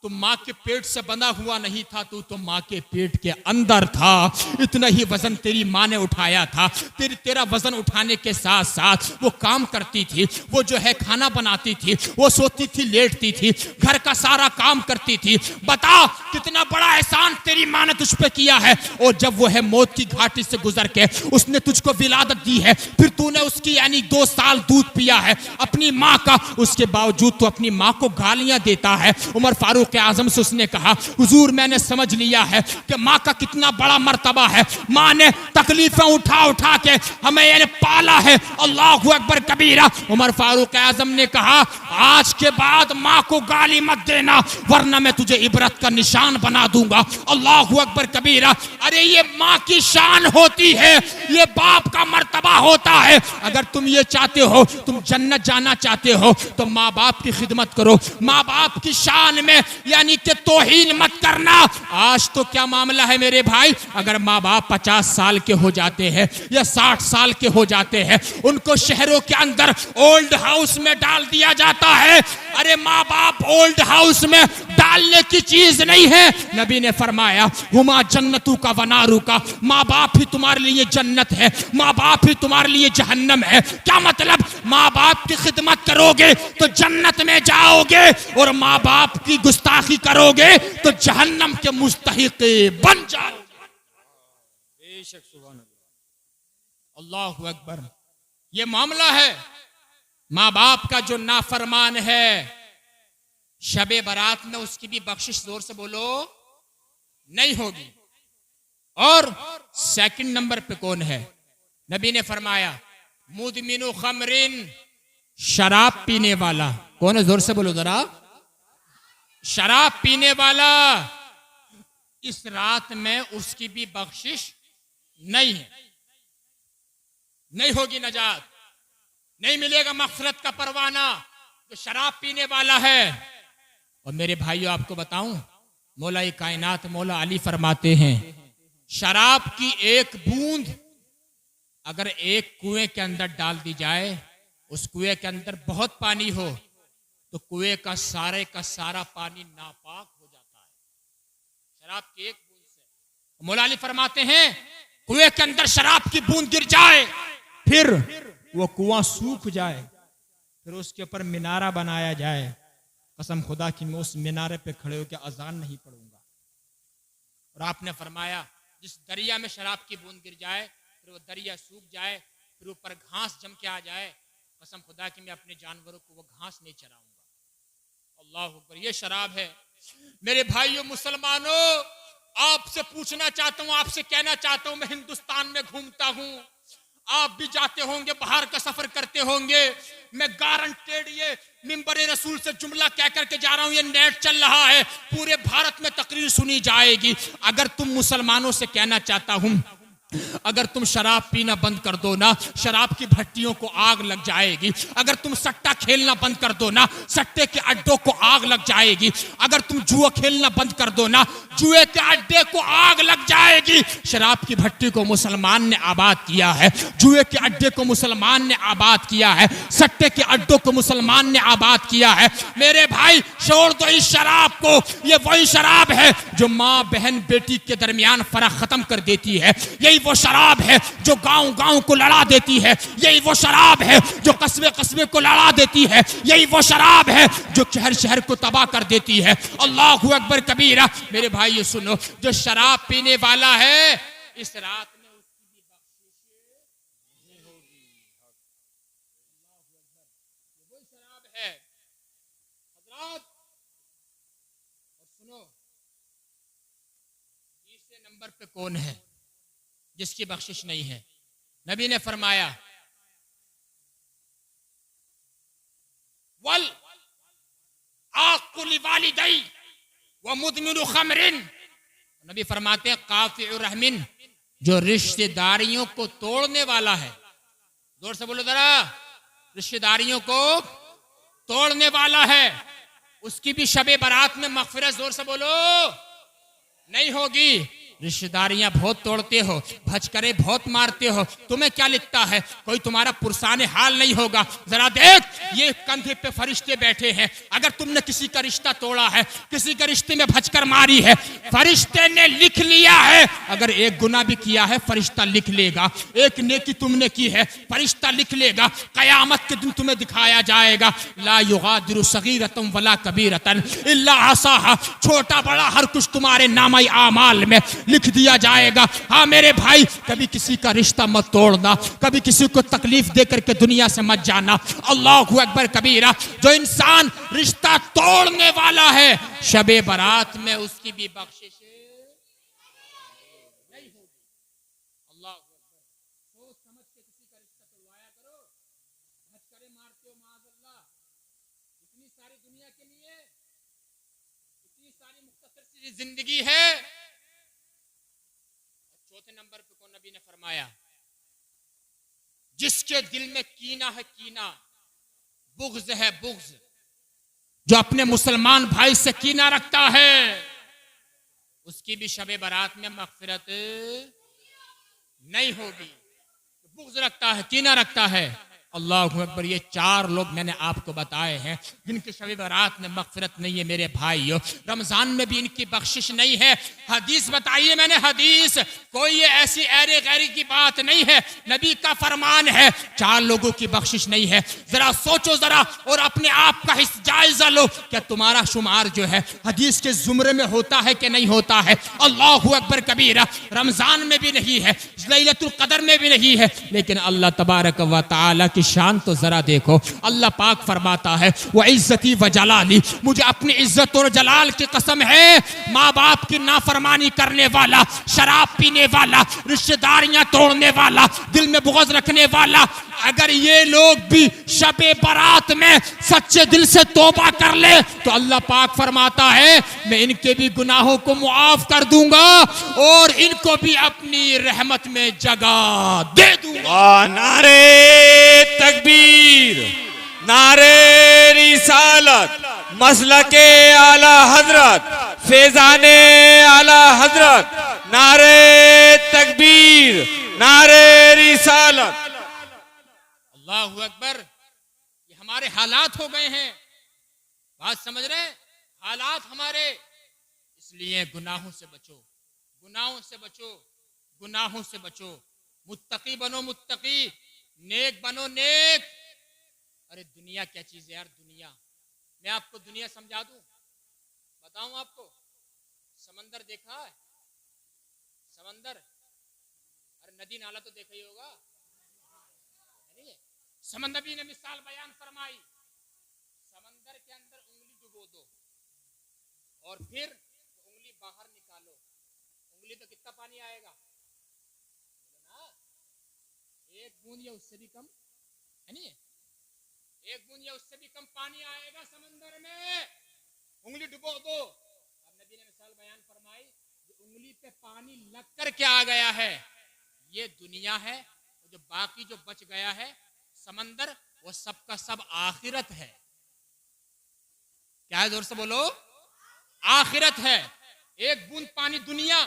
तो माँ के पेट से बंधा हुआ नहीं था, तू तो माँ के पेट के अंदर था। इतना ही वजन तेरी माँ ने उठाया था। तेरा वजन उठाने के साथ साथ वो काम करती थी, वो जो है खाना बनाती थी, वो सोती थी, लेटती थी, घर का सारा काम करती थी। बता कितना बड़ा एहसान तेरी माँ ने तुझ पे किया है। और जब वो है मौत की घाटी से गुजर के उसने तुझको विलादत दी है, फिर तूने उसकी यानी 2 साल दूध पिया है अपनी माँ का, उसके बावजूद तू अपनी माँ को गालियां देता है। उमर फारूक के आजम से उसने कहा, हुजूर मैंने समझ लिया है कि माँ का कितना बड़ा मर्तबा है। माँ ने तकलीफें उठा उठा के हमें ये पाला है। अल्लाहु अकबर कबीरा। उमर फारूक आजम ने कहा, आज के बाद माँ को गाली मत देना, वरना मैं तुझे इबरत का निशान बना दूंगा। अल्लाहु अकबर कबीरा। अरे ये माँ की शान होती है, ये बाप का मर्तबा होता है। अगर तुम ये चाहते हो, तुम जन्नत जाना चाहते हो, तो माँ बाप की खिदमत करो, माँ बाप की शान में यानी कि तौहीन मत करना। आज तो क्या मामला है मेरे भाई, अगर माँ बाप 50 साल के हो जाते हैं या 60 साल के हो जाते हैं, उनको शहरों के अंदर ओल्ड हाउस में डाल दिया जाता है। अरे माँ बाप ओल्ड हाउस में डालने की चीज नहीं है। नबी ने फरमाया, हुमा जन्नतू का वनारू का, माँ बाप ही तुम्हारे लिए जन्नत है, माँ बाप ही तुम्हारे लिए जहन्नम है। क्या मतलब? माँ बाप की खिदमत करोगे तो जन्नत में जाओगे, और माँ बाप की गुस्ताखी करोगे तो जहन्नम के मुस्तहिक बन जाओगे।
बेशक सुभान अल्लाह।
अल्लाहु अकबर। ये मामला है। माँ बाप का जो नाफरमान है, शबे बारात में उसकी भी बख्शिश, जोर से बोलो, नहीं होगी। और सेकंड नंबर पे कौन है? नबी ने फरमाया, मुदमिनु खमरिन, शराब पीने वाला। कौन है? जोर से बोलो जरा। शराब पीने वाला, इस रात में उसकी भी बख्शिश नहीं है, नहीं होगी नजात, नहीं मिलेगा मग़फ़िरत का परवाना जो शराब पीने वाला है। और मेरे भाइयों, आपको बताऊं, मौला कायनात मौला अली फरमाते हैं, शराब की एक बूंद अगर एक कुएं के अंदर डाल दी जाए, उस कुएं के अंदर बहुत पानी हो, तो कुएं का सारा पानी नापाक हो जाता है, शराब की एक बूंद से। मौला अली फरमाते हैं कुएं के अंदर शराब की बूंद गिर जाए, फिर वो कुआं सूख जाए, फिर उसके ऊपर मीनारा बनाया जाए, कसम खुदा की मैं उस मीनारे पे खड़े होकर अजान नहीं पढ़ूंगा। और आपने फरमाया जिस दरिया में शराब की बूंद गिर जाए, फिर वो दरिया सूख जाए, फिर ऊपर घास जम के आ जाए, कसम खुदा की मैं अपने जानवरों को वो घास नहीं चराऊंगा। अल्लाह अकबर, ये शराब है। मेरे भाइयों मुसलमानों, आपसे पूछना चाहता हूं, आपसे कहना चाहता हूं, मैं हिंदुस्तान में घूमता हूं, आप भी जाते होंगे, बाहर का सफर करते होंगे। मैं गारंटेड ये मिंबर रसूल से जुमला कह करके जा रहा हूं, ये नेट चल रहा है, पूरे भारत में तकरीर सुनी जाएगी। अगर तुम मुसलमानों से कहना चाहता हूं, अगर तुम शराब पीना बंद कर दो ना, शराब की भट्टियों को आग लग जाएगी। अगर तुम सट्टा खेलना बंद कर दो ना, सट्टे के अड्डों को आग लग जाएगी। अगर तुम जुआ खेलना बंद कर दो ना, जुए के अड्डे को आग लग जाएगी। शराब की भट्टी को मुसलमान ने आबाद किया है, जुए के अड्डे को मुसलमान ने आबाद किया है, सट्टे के अड्डों को मुसलमान ने आबाद किया है। मेरे भाई छोड़ दो इस शराब को। ये वही शराब है जो माँ बहन बेटी के दरमियान फर्क खत्म कर देती है। यही वो शराब है जो गांव गांव को लड़ा देती है। यही वो शराब है जो कस्बे कस्बे को लड़ा देती है। यही वो शराब है जो शहर शहर को तबाह कर देती है। अल्लाहु अकबर कबीरा। मेरे भाई ये सुनो, जो शराब पीने वाला है इस रात में उसकी भी बख्शिश नहीं होगी। ये वही शराब है हजरात। और सुनो, तीसरे नंबर पे कौन है जिसकी बख्शिश नहीं है? नबी ने फरमाया वल आकुल वालिदै व मुदमिनु खमरिन। नबी फरमाते हैं काफिउ रहमिन, जो रिश्तेदारियों को तोड़ने वाला है। जोर से बोलो जरा, रिश्तेदारियों को तोड़ने वाला है, उसकी भी शबे बारात में मगफिरत जोर से बोलो नहीं होगी। रिश्तेदारियां बहुत तोड़ते हो, भचकरे बहुत मारते हो, तुम्हें क्या लिखता है? कोई तुम्हारा पुरसाने हाल नहीं होगा। जरा देख, ये कंधे पे फरिश्ते बैठे हैं। अगर तुमने किसी का रिश्ता तोड़ा है, किसी के रिश्ते में भचकर मारी है, फरिश्ते ने लिख लिया है। अगर एक गुनाह भी किया है फरिश्ता लिख लेगा, एक नेकी तुमने की है फरिश्ता लिख लेगा। कयामत के दिन तुम्हें दिखाया जाएगा ला युगादिरु सगीरतन वला कबीरतन इल्ला असाहा। छोटा बड़ा हर कुछ तुम्हारे नामे आमाल में लिख दिया जाएगा। हाँ मेरे भाई, कभी किसी का रिश्ता मत तोड़ना, कभी किसी को तकलीफ दे करके दुनिया से मत जाना। अल्लाहु अकबर कबीरा। जो इंसान रिश्ता तोड़ने वाला है, शबे बारात में उसकी भी बख्शिश नहीं होगी। अल्लाहु अकबर। सोच समझ के किसी का रिश्ता तोड़वाया करो। भटकरे मारते हो माज़अल्लाह, इतनी सारी दुनिया के लिए, इतनी सारी मुख्तसर सी जिंदगी है। चौथे नंबर पे कौन? नबी ने फरमाया जिसके दिल में कीना है, कीना, बुग़्ज़ है, बुग़्ज़, जो अपने मुसलमान भाई से कीना रखता है, उसकी भी शबे बारात में मग़फ़िरत नहीं होगी। बुग़्ज़ रखता है, कीना रखता है। अल्लाहु अकबर। ये चार लोग मैंने आपको बताए हैं जिनकी शब बारात में मग़फ़िरत नहीं है। मेरे भाइयों, रमजान में भी इनकी बख्शिश नहीं है। हदीस बताइए मैंने, हदीस कोई ये ऐसी ऐरे गैरी की बात नहीं है, नबी का फरमान है। चार लोगों की बख्शिश नहीं है। जरा सोचो जरा और अपने आप का जायजा लो, क्या तुम्हारा शुमार जो है हदीस के जुमरे में होता है कि नहीं होता है? अल्लाहु अकबर कबीरा। रमजान में भी नहीं है, लैलतुल क़द्र में भी नहीं है, लेकिन अल्लाह तबारक व तआला की शान तो जरा देखो। अल्लाह पाक फरमाता है वो इज्जती व जलाली, मुझे अपनी इज्जत और जलाल की कसम है, माँ बाप की नाफरमानी करने वाला, शराब पीने वाला, रिश्तेदारियां तोड़ने वाला, दिल में बुग़्ज़ रखने वाला, अगर ये लोग भी शबे बारात में सच्चे दिल से तौबा कर ले तो अल्लाह पाक फरमाता है मैं इनके भी गुनाहों को मुआफ कर दूंगा और इनको भी अपनी रहमत में जगह दे दूंगा।
नारे तकबीर, नारे रिसालत, मसलके आला हजरत, फैजाने आला हजरत, नारे तकबीर, नारे रिसालत।
अल्लाहु अकबर। ये हमारे हालात हो गए हैं, बात समझ रहे हैं? हालात हमारे, इसलिए गुनाहों से बचो, गुनाहों से बचो, गुनाहों से बचो, मुत्तकी बनो, मुत्तकी, नेक बनो, नेक। अरे दुनिया क्या चीज है यार, दुनिया। मैं आपको दुनिया समझा दूं, बताऊं आपको। समंदर देखा है? समंदर, अरे नदी नाला तो देखा ही होगा, नहीं है? समंदर भी ने मिसाल बयान फरमाई, समंदर के अंदर उंगली डुबो दो और फिर उंगली बाहर निकालो, उंगली तो कितना पानी आएगा ना? एक बूंद या उससे भी कम, है नहीं? एक बूंद या उससे भी कम पानी आएगा समंदर में, उंगली डुबो दो। अब नबी ने मिसाल बयान फरमाई, उंगली पे पानी लग कर के आ गया है, ये दुनिया है। जो बाकी जो बच गया है समंदर, वो सब का सब आखिरत है। क्या है? जोर से बोलो, आखिरत है। एक बूंद पानी दुनिया,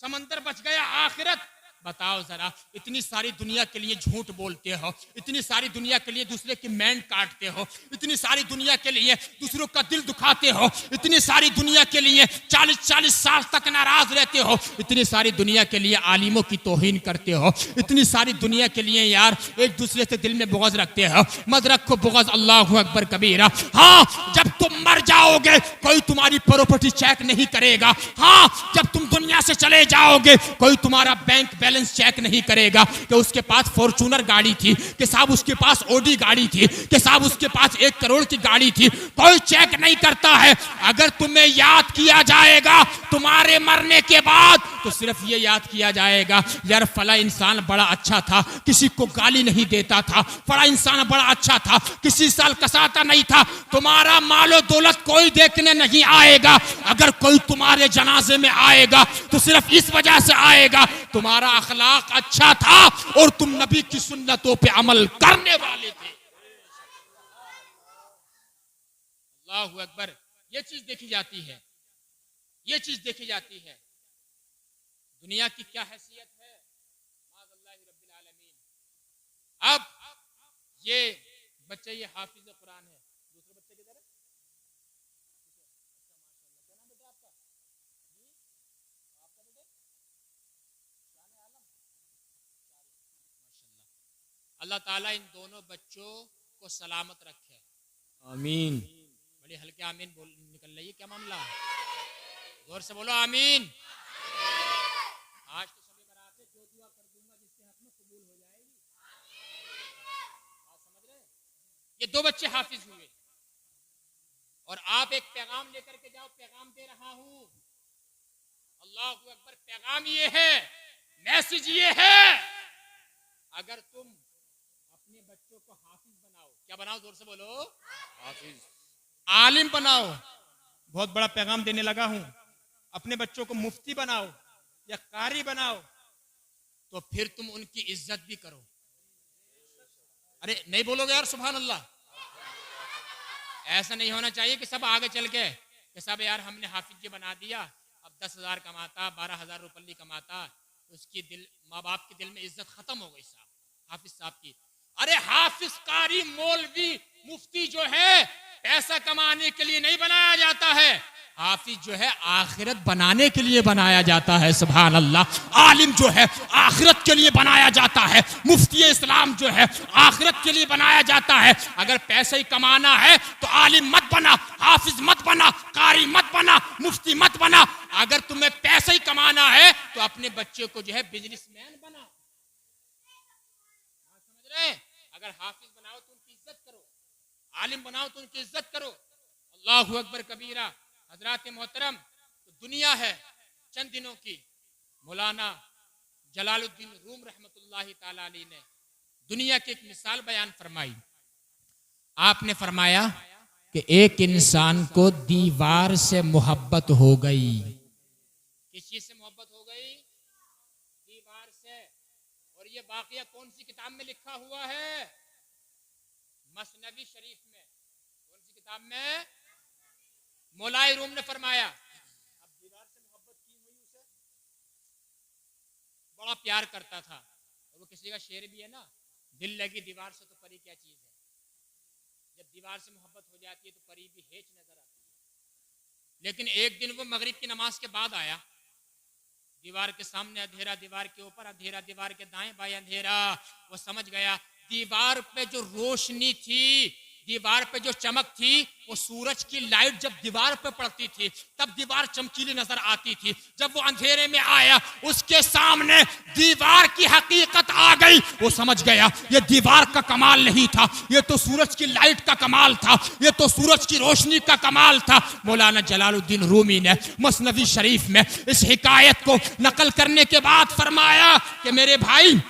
समंदर बच गया आखिरत। बताओ जरा, इतनी सारी दुनिया के लिए झूठ बोलते हो, इतनी सारी दुनिया के लिए दूसरे की मैंड काटते हो, इतनी सारी दुनिया के लिए दूसरों का दिल दुखाते हो, इतनी सारी दुनिया के लिए 40-40 साल तक नाराज रहते हो, इतनी सारी दुनिया के लिए आलिमों की तौहीन करते हो, इतनी सारी दुनिया के लिए यार एक दूसरे से दिल में बुग़्ज़ रखते हो। मत रखो बुग़्ज़, अल्लाहु अकबर कबीरा। हाँ, जब तुम मर जाओगे कोई तुम्हारी प्रॉपर्टी चेक नहीं करेगा। हाँ, जब तुम दुनिया से चले जाओगे कोई तुम्हारा बैंक बैलेंस चेक नहीं करेगा कि उसके पास फॉर्च्यूनर गाड़ी थी, कि साहब उसके पास ओडी गाड़ी थी, कि साहब उसके पास 1 करोड़ की गाड़ी थी। कोई चेक नहीं करता है। अगर तुम्हें याद किया जाएगा तुम्हारे मरने के बाद तो सिर्फ ये याद किया जाएगा, यार फला इंसान बड़ा अच्छा था, किसी को गाली नहीं देता था, फला इंसान बड़ा अच्छा था, किसी साल कसाता नहीं था। तुम्हारा मालो दौलत कोई देखने नहीं आएगा। अगर कोई तुम्हारे जनाजे में आएगा तो सिर्फ इस वजह से आएगा तुम्हारा अखलाक अच्छा था और तुम नबी की सुन्नतों पे अमल करने वाले थे। अल्लाहु अकबर। ये चीज देखी जाती है, ये चीज देखी जाती है। दुनिया की क्या हैसियत है, माज़अल्लाहि रब्बिल आलमीन। अब ये बच्चे, ये हाफिज कुरान है, दूसरे बच्चे किधर है? क्या नाम बेटा आपका? आपका बेटा शान आलम। माशाल्लाह। अल्लाह ताला इन दोनों बच्चों को सलामत रखे,
आमीन।
बड़ी हल्के आमीन बोल निकल रही है, क्या मामला है? जोर से बोलो आमीन। आज तो सभी बराते, जो दुआ कर दूंगा जिसके हक में कबूल हो जाएगी। बात समझ रहे? ये 2 बच्चे हाफिज हुए और आप एक पैगाम लेकर के जाओ, पैगाम दे रहा हूं। अल्लाहु अकबर। पैगाम ये है, मैसेज ये है, अगर तुम अपने बच्चों को हाफिज बनाओ, क्या बनाओ? जोर से बोलो,
हाफिज,
आलिम बनाओ। बहुत बड़ा पैगाम देने लगा हूं। अपने बच्चों को मुफ्ती बनाओ या कारी बनाओ तो फिर तुम उनकी इज्जत भी करो। अरे नहीं बोलोगे यार सुभान अल्लाह? ऐसा नहीं होना चाहिए कि सब आगे चल के कि सब यार हमने हाफिज जी बना दिया, अब 10,000 कमाता, 12,000 रुपये कमाता, उसकी दिल, माँ बाप के दिल में इज्जत खत्म हो गई साहब, हाफिज साहब की। अरे हाफिज, कारी, मौलवी, मुफ्ती जो है पैसा कमाने के लिए नहीं बनाया जाता है। हाफिज जो है आखिरत बनाने के लिए बनाया जाता है। सुभान अल्लाह। आलिम जो है आखिरत के लिए बनाया जाता है। मुफ्ती इस्लाम जो है आखिरत के लिए बनाया जाता है। अगर पैसे ही कमाना है तो आलिम मत बना, हाफिज मत बना, कारी मत बना, मुफ्ती मत बना। अगर तुम्हें पैसे ही कमाना है तो अपने बच्चे को जो है बिजनेसमैन बना। समझ रहे? अगर हाफिज बनाओ तो उनकी इज्जत करो, आलिम बनाओ तो उनकी इज्जत करो। अल्लाहु अकबर कबीरा। हजरात मोहतरम, तो दुनिया है चंद दिनों की। मौलाना जलालुद्दीन रूम रहमतुल्लाहि ताला अलैह ने दुनिया की एक मिसाल बयान फरमाई। आपने फरमाया कि एक इंसान को दीवार से मोहब्बत हो गई। किस चीज से मोहब्बत हो गई? दीवार से। और ये वाकया कौन सी किताब में लिखा हुआ है? मसनवी शरीफ में। कौन सी किताब में? मौलाए रूम ने फरमाया। अब दीवार से मोहब्बत की हुई, उसे बड़ा प्यार करता था। और वो किसी का शेर भी है ना, दिल लगी दीवार से तो परी क्या चीज है। जब दीवार से मोहब्बत हो जाती है तो परी भी हेच नजर आती है। लेकिन एक दिन वो मगरिब की नमाज के बाद आया दीवार के सामने अंधेरा, दीवार के ऊपर अंधेरा, दीवार के दाएं बाएं अंधेरा। वो समझ गया दीवार पे जो रोशनी थी, दीवार पे जो चमक थी, वो सूरज की लाइट जब दीवार पे पड़ती थी तब दीवार चमकीली नजर आती थी। जब वो अंधेरे में आया, उसके सामने दीवार की हकीकत आ गई। वो समझ गया ये दीवार का कमाल नहीं था, ये तो सूरज की लाइट का कमाल था, ये तो सूरज की रोशनी का कमाल था। मौलाना जलालुद्दीन रूमी ने मसनवी शरीफ में इस हिकायत को नकल करने के बाद फरमाया कि मेरे भाई,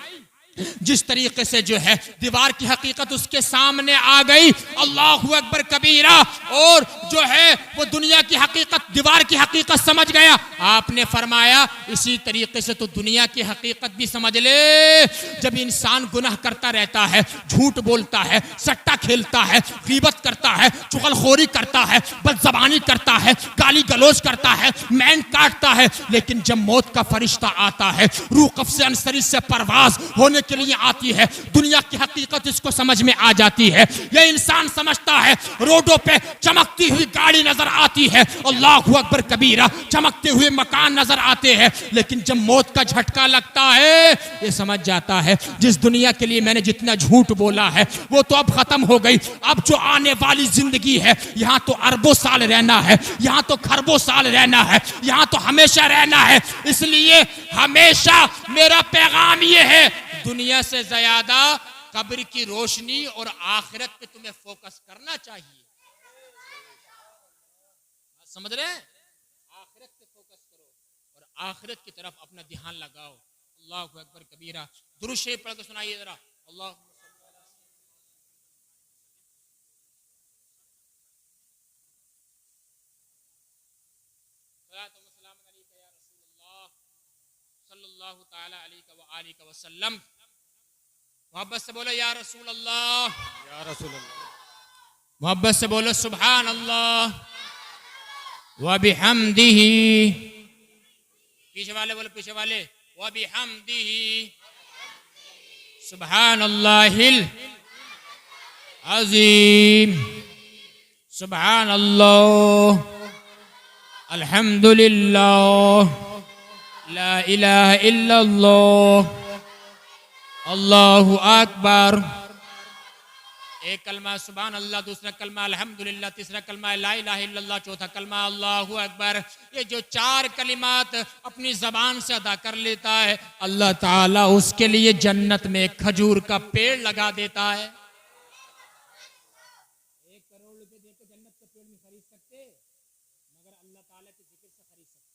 जिस तरीके से जो है दीवार की हकीकत उसके सामने आ गई, अल्लाहु अकबर कबीरा, और जो है वो दुनिया की हकीकत, दीवार की हकीकत समझ गया। आपने फरमाया इसी तरीके से तो दुनिया की हकीकत भी समझ ले। जब इंसान गुनाह करता रहता है, झूठ बोलता है, सट्टा खेलता है, गीबत करता है, चुगलखोरी करता है, बदजबानी करता है, गाली गलौज करता है, मैन काटता है, लेकिन जब मौत का फरिश्ता आता है, रूह कफ से अनसरी से परवाज होने के लिए आती है, दुनिया की हकीकत इसको समझ में आ जाती है। यह इंसान समझता है रोडों पे चमकती हुई गाड़ी नजर आती है, अल्लाहु अकबर कबीरा, चमकते हुए मकान नजर आते हैं, लेकिन जब मौत का झटका लगता है, ये समझ जाता है जिस दुनिया के लिए मैंने जितना झूठ बोला है वो तो अब खत्म हो गई। अब जो आने वाली जिंदगी है, यहाँ तो अरबों साल रहना है, यहाँ तो खरबों साल रहना है, यहाँ तो हमेशा रहना है। इसलिए हमेशा मेरा पैगाम ये है, दुनिया से ज्यादा कब्र की रोशनी और आखिरत पे तुम्हें फोकस करना चाहिए। समझ रहे हैं? आखिरत पे फोकस करो और आखिरत की तरफ अपना ध्यान लगाओ। अल्लाहु अकबर कबीरा। दुरूद शरीफ पढ़ के सुनाइए जरा। अल्लाह सल्लल्लाहु ताला अलैहि वसल्लम। मोहब्बत से बोलो या रसूल अल्लाह,
या रसूल अल्लाह।
मोहब्बत से बोलो सुभान अल्लाह व बिहम्दिही। पीछे वाले बोलो, पीछे वाले, व बिहम्दिही सुभान अल्लाहिल अज़ीम, सुभान अल्लाह, अल्हम्दुलिल्लाह, ला इलाहा इल्लल्लाह, अल्लाहु अकबर। एक कलमा सुभान अल्लाह, दूसरा कलमा अल्हम्दुलिल्लाह, तीसरा कलमा ला इलाहा इल्लल्लाह, चौथा कलमा अल्लाहु अकबर। ये जो चार कलिमात अपनी जबान से अदा कर लेता है, अल्लाह ताला उसके लिए जन्नत में एक खजूर का पेड़ लगा देता है। 1 करोड़ रुपए देकर जन्नत के पेड़ में खरीद सकते, मगर अल्लाह ताला के जिक्र से खरीद सकते।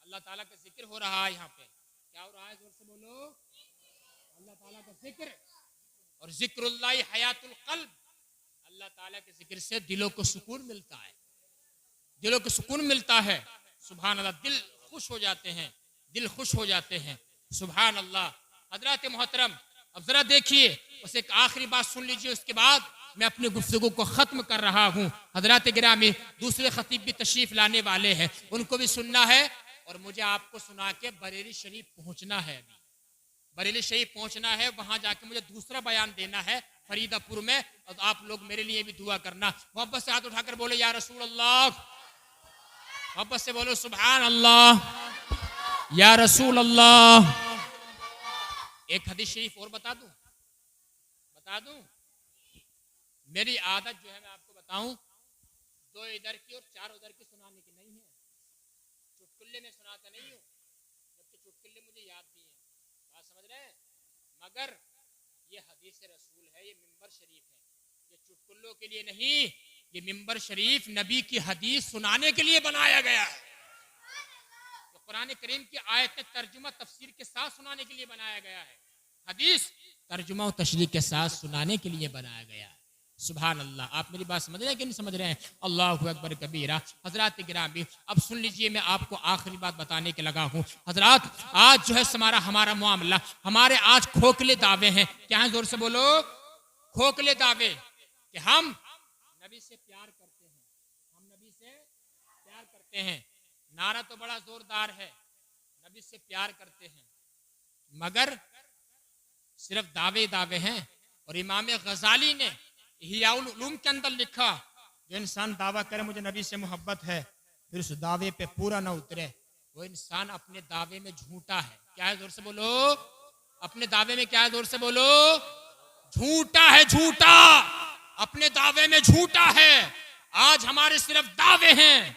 अल्लाह ताला का जिक्र हो रहा है यहाँ पे, क्या हो रहा है? जोर से बोलो, अल्लाह ताला का जिक्र। और जिक्रुल्लाह हयातुल कल्ब, अल्लाह ताला के जिक्र से दिलों को सुकून मिलता है, दिलों को सुकून मिलता है। सुभान अल्लाह, दिल खुश हो जाते हैं, दिल खुश हो जाते हैं। सुभान अल्लाह। हजरत मोहतरम, अब जरा देखिए, बस एक आखिरी बात सुन लीजिए, उसके बाद मैं अपनी गुफ्तगू को खत्म कर रहा हूँ। हजरत गिरामी, दूसरे खतीब भी तशरीफ लाने वाले हैं, उनको भी सुनना है और मुझे आपको सुना के बरेली शरीफ पहुंचना है। अभी बरेली शरीफ पहुंचना है, वहां जाके मुझे दूसरा बयान देना है फरीदापुर में, और आप लोग मेरे लिए भी दुआ करना। मोहब्बत से हाथ उठाकर बोलो या रसूल अल्लाह, मोहब्बत से बोलो सुभान अल्लाह या रसूल अल्लाह। एक हदीस शरीफ और बता दूं, मेरी आदत जो है, मैं आपको बताऊं, 2 इधर की और 4 उधर की सुनाने की नहीं है। चुटकुल्ले में सुनाता नहीं हूँ, जबकि चुटकुल्ले मुझे याद भी हैं, बात समझ रहे हैं, मगर ये हदीस रसूल है, ये मिंबर शरीफ है, ये चुटकुल्लों के लिए नहीं, ये मिंबर शरीफ नबी की हदीस सुनाने के लिए बनाया गया है। तो कुरान करीम की आयत तर्जुमा तफसीर के साथ सुनाने के लिए बनाया गया है, हदीस तर्जुमा और तशरीह के साथ सुनाने के लिए बनाया गया है। सुभान अल्लाह। आप मेरी बात समझ रहे हैं कि नहीं समझ रहे हैं? अल्लाहु अकबर कबीरा। हजरात गिरामी, अब सुन लीजिए, मैं आपको आखिरी बात बताने के लगा हूँ। हजरात, आज जो है हमारा मामला, हमारे आज खोखले दावे हैं। क्या है? जोर से बोलो, खोखले दावे कि हम नबी से प्यार करते हैं, हम नबी से प्यार करते हैं। नारा तो बड़ा जोरदार है, नबी से प्यार करते हैं, मगर सिर्फ दावे हैं। और इमाम गजाली ने इहयाउल उलूम के अंदर लिखा, जो इंसान दावा करे मुझे नबी से मोहब्बत है, फिर उस दावे पे पूरा ना उतरे, वो इंसान अपने दावे में झूठा है। क्या है? जोर से बोलो। अपने दावे में क्या है? जोर से बोलो। झूठा है, झूठा। अपने दावे में झूठा है। आज हमारे सिर्फ दावे हैं।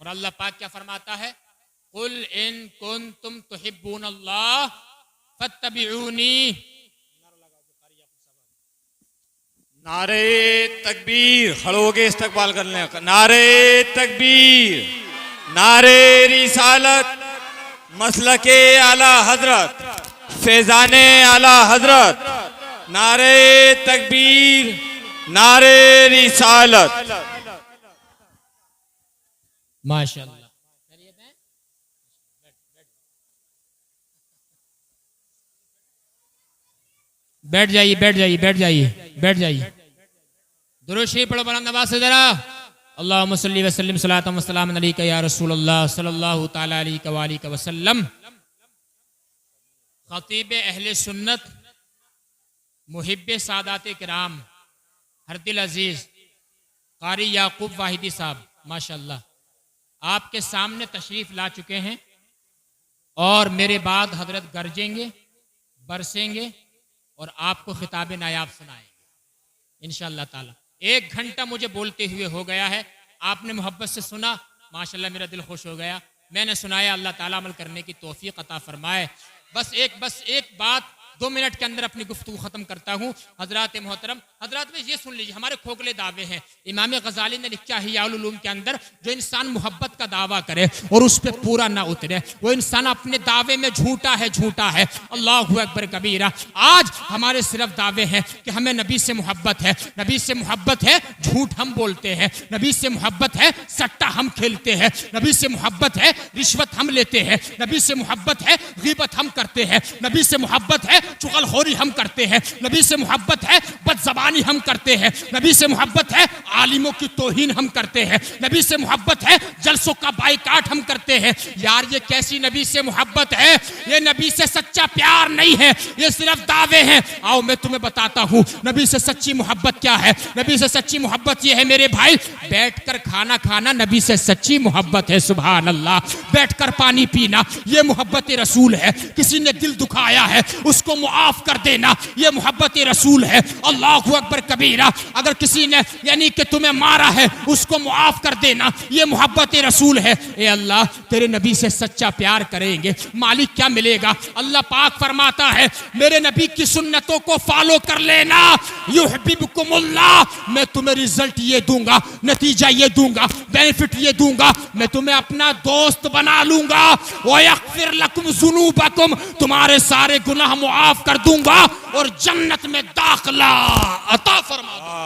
और अल्लाह पाक क्या फरमाता है? कुल इन कुंतुम तुहिब्बून अल्लाह फत्तबिऊनी।
नारे तकबीर, खड़े होके इस्तकबाल कर लें। नारे तकबीर, नारे रिसालत, मसलके आला हजरत, फैजाने आला हजरत, नारे तकबीर, नारे रिसालत।
माशाअल्लाह। बैठ जाइए, बैठ जाइए, बैठ जाइए, बैठ जाइए। दुरूद शरीफ पढ़ो बुलंद आवाज से जरा। अल्लाहुम्मा सल्ली व सल्लिम सलातम व सलाम अलैका या रसूलल्लाह सल्लल्लाहु तआला अलैहि व सल्लम। खतीब अहले सुन्नत, मुहिब्बे सादात किराम, हरदिल अजीज कारी याकूब वाहिदी साहब माशाअल्लाह आपके सामने तशरीफ ला चुके हैं और मेरे बाद हजरत गरजेंगे, बरसेंगे और आपको खिताब नायाब सुनाएंगे इंशाअल्लाह ताला। 1 घंटा मुझे बोलते हुए हो गया है, आपने मोहब्बत से सुना, माशाअल्लाह मेरा दिल खुश हो गया। मैंने सुनाया, अल्लाह ताला अमल करने की तौफीक अता फरमाए। बस एक बात 2 मिनट के अंदर अपनी गुफ्तगू खत्म करता हूँ। हजरात मोहतरम, हजरात में ये सुन लीजिए, हमारे खोखले दावे हैं। इमाम गजाली ने लिखा है हिया उल उलूम के अंदर, जो इंसान मोहब्बत का दावा करे और उस पर पूरा ना उतरे, वो इंसान अपने दावे में झूठा है, झूठा है। अल्लाहु अकबर कबीरा। आज हमारे सिर्फ दावे हैं कि हमें नबी से मोहब्बत है, नबी से मोहब्बत है, झूठ हम बोलते हैं। नबी से मोहब्बत है, सट्टा हम खेलते हैं। नबी से मोहब्बत है, रिश्वत हम लेते हैं। नबी से मोहब्बत है, गीबत हम करते हैं। नबी से मोहब्बत है, चुगलखोरी हम करते हैं। नबी से मोहब्बत है, बदज़बानी हम करते हैं। नबी से मोहब्बत है, आलिमों की तौहीन हम करते हैं। नबी से मोहब्बत है, जलसों का बाइकाट हम करते हैं। यार ये कैसी नबी से मोहब्बत है? ये नबी से सच्चा प्यार नहीं है, ये सिर्फ दावे हैं। आओ मैं तुम्हें बताता हूँ नबी से सच्ची मोहब्बत क्या है। नबी से सच्ची मोहब्बत ये है मेरे भाई, बैठकर खाना खाना नबी से सच्ची मोहब्बत है। सुभान अल्लाह। बैठकर पानी पीना, ये मोहब्बत रसूल है। किसी ने दिल दुखाया है, उसको मुआफ कर देना, ये मोहब्बत रसूल है। अल्लाहु अकबर कबीरा। अगर किसी ने यानी कि तुम्हें मारा है, उसको मुआफ कर देना, ये मोहब्बत रसूल है। ए अल्लाह, तेरे नबी से सच्चा प्यार करेंगे, मालिक क्या मिलेगा? अल्लाह पाक फरमाता है, मेरे नबी की सुन्नतों को फॉलो कर लेना, युहिब्बुकुमुल्लाह। मैं तुम्हें रिजल्ट ये दूंगा, नतीजा ये दूंगा, बेनिफिट ये दूंगा, मैं तुम्हें अपना दोस्त बना लूंगा। व यगफिर लकुम ज़ुनूबकुम, तुम्हारे सारे गुनाह मुआफ कर दूंगा और जन्नत में दाखिला अता फरमा दूंगा।